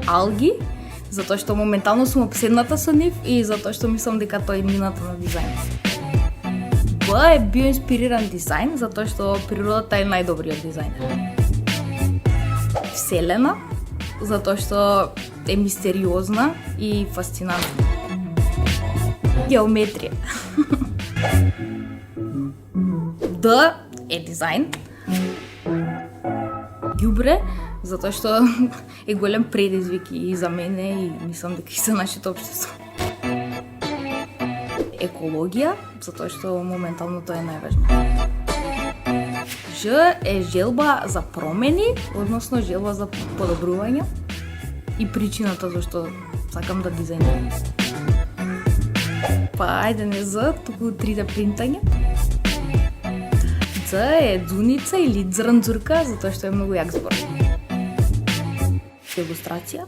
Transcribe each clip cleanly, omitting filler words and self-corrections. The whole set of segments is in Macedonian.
Алги, затоа што моментално сум обседната со нив и затоа што мислам дека тоа е мината на дизајн. Б е биоинспириран дизајн, затоа што природата е најдобриот дизајнер. Вселена, затоа што е мистериозна и фасцинантна. Геометрија. Д е дизајн. Ѓубре, затоа што е голем предизвик и за мене и мислам дека и за нашето општество. Екологија, затоа што моментално тоа е најважно. Ж е желба за промени, односно желба за подобрување и причината зашто сакам да дизајнирам. Па ајде не З, туку 3D принтање. Ц е дзуница или дзрнцурка, затоа што е многу јак збор. Илустрација.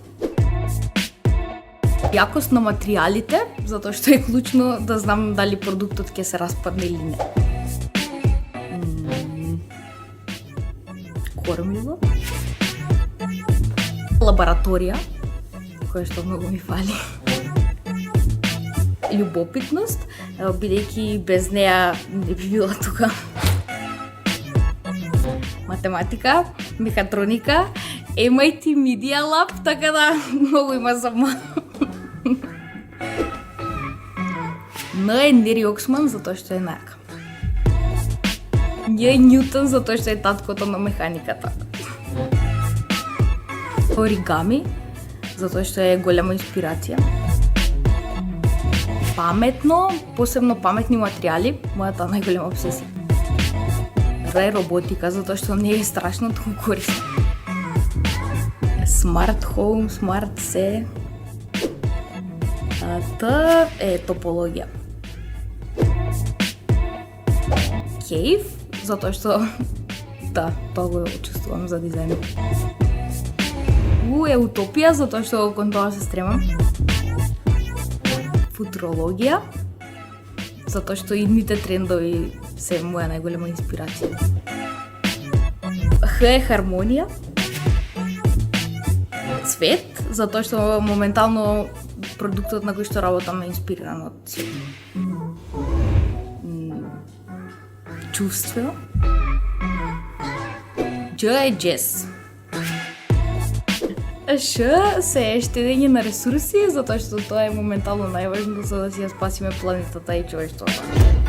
Јакост на материјалите, затоа што е клучно да знам дали продуктот ќе се распадне или не. Кормливо. Лабораторија, која што многу ми фали. Љубопитност, бидејќи без неа не би била тука. Математика, мехатроника, MIT Media Lab, така да многу има за ма. Н е Нери Оксман, затоа што е најака. Њ е Њутон, затоа што е таткото на механиката. Оригами, затоа што е голема инспирација. Паметно, посебно паметни материјали, мојата најголема обсесија. Р е роботика, затоа што не е страшно, туку корисно. Смарт хоум, смарт се. Т е топологија. Кейв, затоа што да, тоа го чувствувам за дизајн. У е утопија, затоа што кон тоа се стремам. Футурологија, затоа што идните трендови се моја најголема инспирација. Х е хармонија. Цвет, затоа што моментално продуктот на кој што работам е инспириран од цвет. Чувство. Дж е джез. Ш се е штедење на ресурси, затоа што тоа е моментално најважно за да си ја спасиме планетата и човештвото.